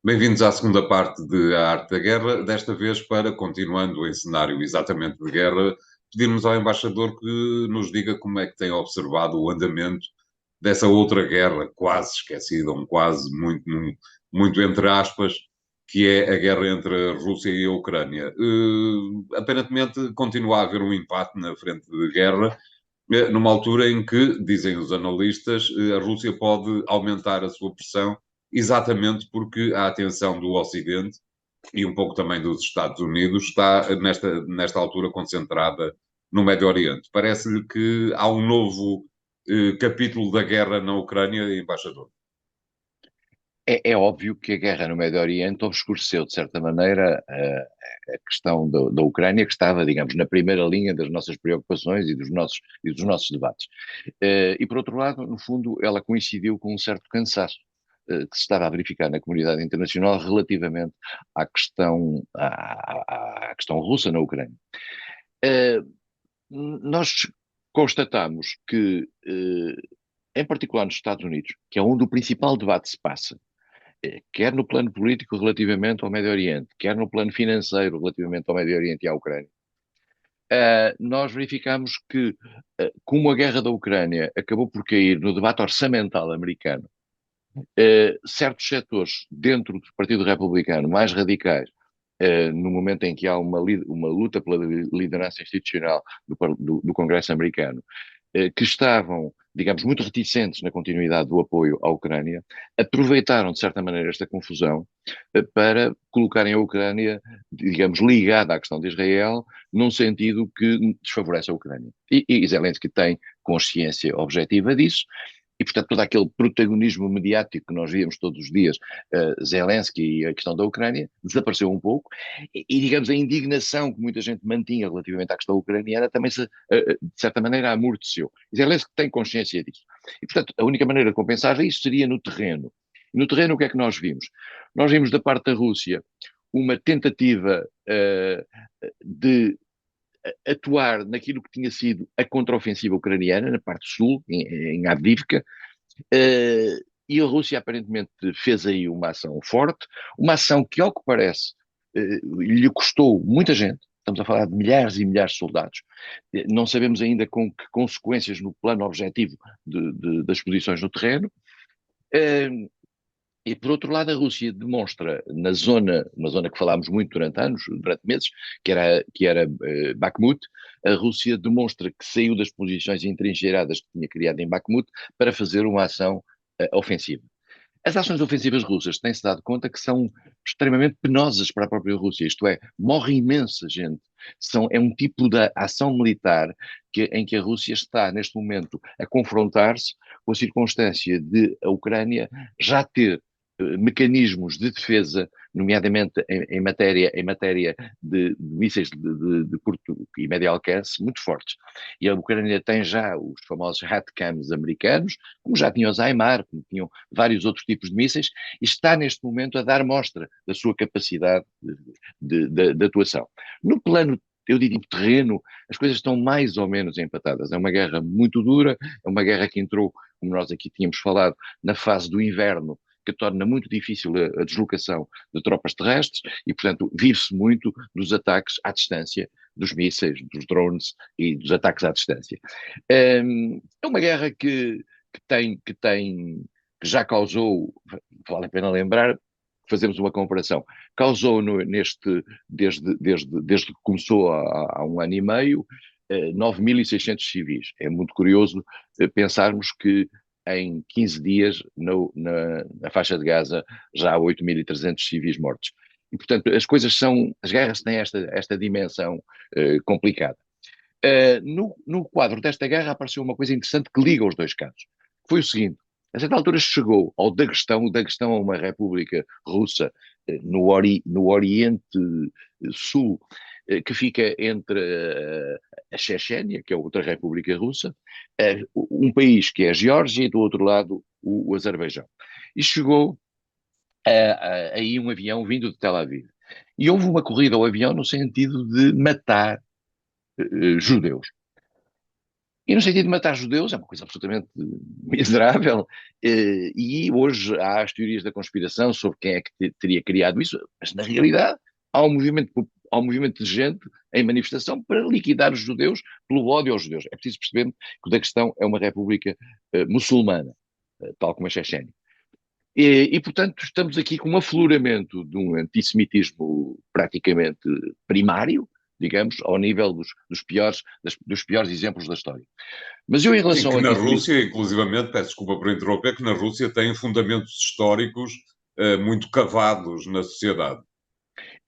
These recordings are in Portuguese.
Bem-vindos à segunda parte de A Arte da Guerra, desta vez para, continuando em cenário exatamente de guerra, pedirmos ao embaixador que nos diga como é que tem observado o andamento dessa outra guerra, quase esquecida, um quase, muito entre aspas, que é a guerra entre a Rússia e a Ucrânia. Aparentemente continua a haver um empate na frente de guerra, numa altura em que, dizem os analistas, a Rússia pode aumentar a sua pressão exatamente porque a atenção do Ocidente e um pouco também dos Estados Unidos está nesta altura concentrada no Médio Oriente. Parece-lhe que há um novo capítulo da guerra na Ucrânia, embaixador. É óbvio que a guerra no Médio Oriente obscureceu, de certa maneira, a questão da Ucrânia, que estava, digamos, na primeira linha das nossas preocupações e dos nossos debates. E, por outro lado, no fundo, ela coincidiu com um certo cansaço que se estava a verificar na comunidade internacional relativamente à questão russa na Ucrânia. Eh, Nós constatamos que, em particular nos Estados Unidos, que é onde o principal debate se passa, quer no plano político relativamente ao Médio Oriente, quer no plano financeiro relativamente ao Médio Oriente e à Ucrânia, nós verificamos que, como a guerra da Ucrânia acabou por cair no debate orçamental americano, certos setores dentro do Partido Republicano mais radicais, no momento em que há uma luta pela liderança institucional do Congresso americano, que estavam, digamos, muito reticentes na continuidade do apoio à Ucrânia, aproveitaram, de certa maneira, esta confusão para colocarem a Ucrânia, digamos, ligada à questão de Israel, num sentido que desfavorece a Ucrânia. E Zelensky tem consciência objetiva disso, e, portanto, todo aquele protagonismo mediático que nós víamos todos os dias, Zelensky e a questão da Ucrânia, desapareceu um pouco, digamos, a indignação que muita gente mantinha relativamente à questão ucraniana também de certa maneira, amorteceu. E Zelensky tem consciência disso. E, portanto, a única maneira de compensar isso seria no terreno. E no terreno, o que é que nós vimos? Nós vimos da parte da Rússia uma tentativa de atuar naquilo que tinha sido a contraofensiva ucraniana, na parte sul, em Avdiivka, e a Rússia aparentemente fez aí uma ação forte, uma ação que, ao que parece, lhe custou muita gente. Estamos a falar de milhares e milhares de soldados. Não sabemos ainda com que consequências no plano objetivo das posições no terreno. E, por outro lado, a Rússia demonstra na zona, uma zona que falámos muito durante anos, durante meses, que era Bakhmut, a Rússia demonstra que saiu das posições entrincheiradas que tinha criado em Bakhmut para fazer uma ação ofensiva. As ações ofensivas russas têm-se dado conta que são extremamente penosas para a própria Rússia, isto é, morre imensa gente. É um tipo de ação militar em que a Rússia está, neste momento, a confrontar-se com a circunstância de a Ucrânia já ter mecanismos de defesa, nomeadamente em matéria de mísseis de curto e médio alcance, muito fortes. E a Ucrânia tem já os famosos HATCAMs americanos, como já tinha os HIMAR, como tinham vários outros tipos de mísseis, e está neste momento a dar mostra da sua capacidade de atuação. No plano, eu diria, terreno, as coisas estão mais ou menos empatadas. É uma guerra muito dura, é uma guerra que entrou, como nós aqui tínhamos falado, na fase do inverno, que torna muito difícil a deslocação de tropas terrestres e, portanto, vive-se muito dos ataques à distância, dos mísseis, dos drones e dos ataques à distância. É uma guerra que já causou, vale a pena lembrar, fazemos uma comparação, causou desde que começou há um ano e meio, 9.600 civis. É muito curioso pensarmos que em 15 dias na faixa de Gaza já há 8.300 civis mortos. E, portanto, as guerras têm esta dimensão complicada. No quadro desta guerra apareceu uma coisa interessante que liga os dois casos. Foi o seguinte: a certa altura chegou ao Daguestão. O Daguestão é uma república russa no Oriente Sul, que fica entre a Chechênia, que é outra república russa, um país que é a Geórgia e do outro lado o Azerbaijão. E chegou aí um avião vindo de Tel Aviv. E houve uma corrida ao avião no sentido de matar judeus. E no sentido de matar judeus, é uma coisa absolutamente miserável, e hoje há as teorias da conspiração sobre quem é que teria criado isso, mas na realidade há um movimento de gente em manifestação para liquidar os judeus pelo ódio aos judeus. É preciso perceber que o Daguestão é uma república muçulmana, tal como a Chechênia. Portanto, estamos aqui com um afloramento de um antissemitismo praticamente primário, digamos, ao nível dos piores exemplos da história. Mas eu, em Sim, relação que ao na antissemitismo, Rússia, inclusivamente, peço desculpa por interromper, que na Rússia tem fundamentos históricos muito cavados na sociedade.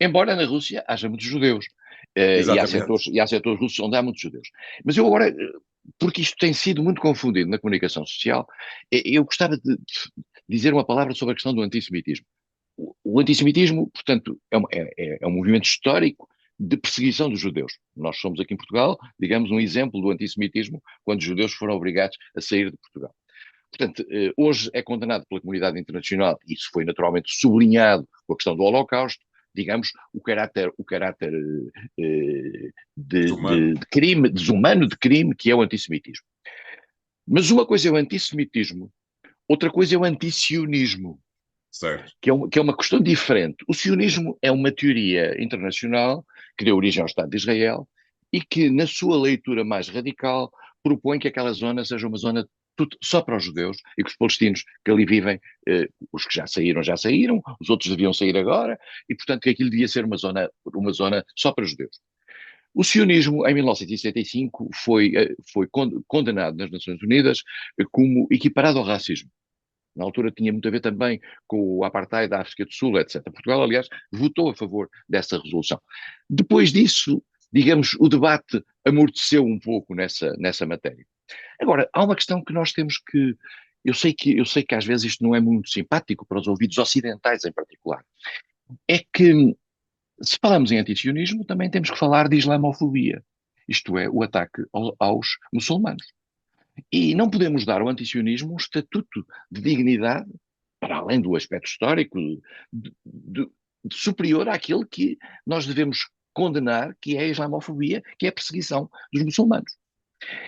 embora na Rússia haja muitos judeus, Exatamente. e há setores russos onde há muitos judeus. Mas eu agora, porque isto tem sido muito confundido na comunicação social, eu gostava de dizer uma palavra sobre a questão do antissemitismo. O antissemitismo, portanto, é um movimento histórico de perseguição dos judeus. Nós somos aqui em Portugal, digamos, um exemplo do antissemitismo quando os judeus foram obrigados a sair de Portugal. Portanto, hoje é condenado pela comunidade internacional, e isso foi naturalmente sublinhado com a questão do Holocausto, digamos, o caráter Desumano. de crime, desumano de crime, que é o antissemitismo. Mas uma coisa é o antissemitismo, outra coisa é o antisionismo, Certo. que é uma questão diferente. O sionismo é uma teoria internacional que deu origem ao Estado de Israel e que, na sua leitura mais radical, propõe que aquela zona seja uma zona só para os judeus e que os palestinos que ali vivem, os que já saíram, os outros deviam sair agora, e portanto que aquilo devia ser uma zona só para judeus. O sionismo, em 1975, foi condenado nas Nações Unidas como equiparado ao racismo. Na altura tinha muito a ver também com o apartheid da África do Sul, etc. Portugal, aliás, votou a favor dessa resolução. Depois disso, digamos, o debate amorteceu um pouco nessa matéria. Agora, há uma questão que nós temos que. Eu sei que às vezes isto não é muito simpático para os ouvidos ocidentais em particular. É que, se falamos em antisionismo, também temos que falar de islamofobia. Isto é, o ataque aos muçulmanos. E não podemos dar ao antisionismo um estatuto de dignidade, para além do aspecto histórico, de superior àquele que nós devemos condenar, que é a islamofobia, que é a perseguição dos muçulmanos.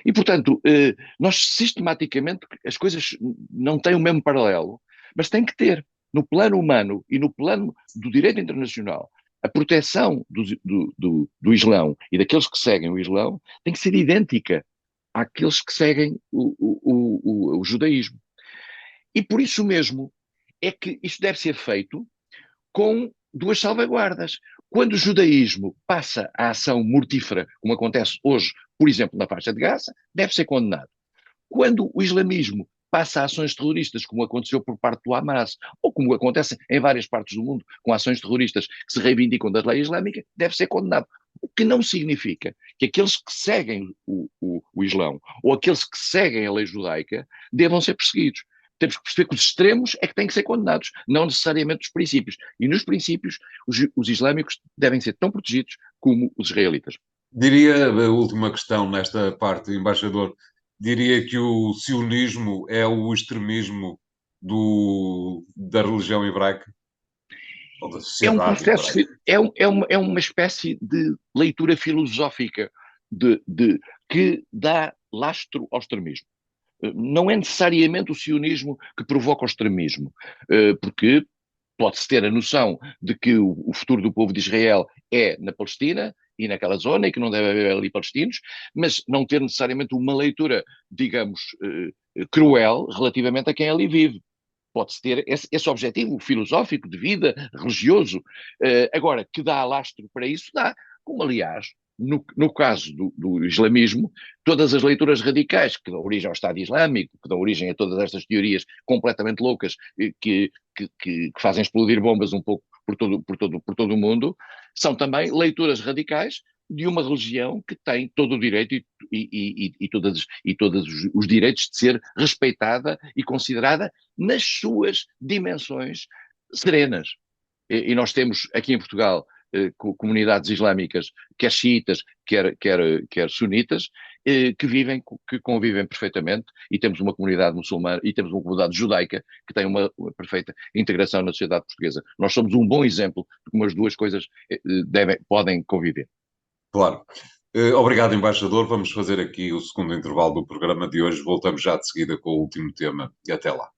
E, portanto, nós sistematicamente, as coisas não têm o mesmo paralelo, mas têm que ter, no plano humano e no plano do direito internacional, a proteção do Islão e daqueles que seguem o Islão tem que ser idêntica àqueles que seguem o judaísmo. E por isso mesmo é que isto deve ser feito com duas salvaguardas. Quando o judaísmo passa à ação mortífera, como acontece hoje, por exemplo, na faixa de Gaza, deve ser condenado. Quando o islamismo passa a ações terroristas, como aconteceu por parte do Hamas, ou como acontece em várias partes do mundo, com ações terroristas que se reivindicam da lei islâmica, deve ser condenado. O que não significa que aqueles que seguem o Islão ou aqueles que seguem a lei judaica devam ser perseguidos. Temos que perceber que os extremos é que têm que ser condenados, não necessariamente os princípios. E nos princípios, os islâmicos devem ser tão protegidos como os israelitas. Diria, a última questão nesta parte, embaixador, diria que o sionismo é o extremismo da religião hebraica, ou da É um sociedade processo, hebraica. é uma espécie de leitura filosófica que dá lastro ao extremismo. Não é necessariamente o sionismo que provoca o extremismo, porque pode-se ter a noção de que o futuro do povo de Israel é na Palestina e naquela zona e que não deve haver ali palestinos, mas não ter necessariamente uma leitura, digamos, cruel relativamente a quem ali vive. Pode-se ter esse objetivo filosófico de vida, religioso. Agora, que dá lastro para isso, dá. Como, aliás, no caso do islamismo, todas as leituras radicais que dão origem ao Estado Islâmico, que dão origem a todas estas teorias completamente loucas que fazem explodir bombas um pouco por todo o mundo, são também leituras radicais de uma religião que tem todo o direito e todos os direitos de ser respeitada e considerada nas suas dimensões serenas. E nós temos aqui em Portugal comunidades islâmicas, quer xiitas, quer sunitas, que convivem perfeitamente, e temos uma comunidade muçulmana e temos uma comunidade judaica que tem uma perfeita integração na sociedade portuguesa. Nós somos um bom exemplo de como as duas coisas podem conviver. Claro. Obrigado, embaixador. Vamos fazer aqui o segundo intervalo do programa de hoje. Voltamos já de seguida com o último tema. E até lá.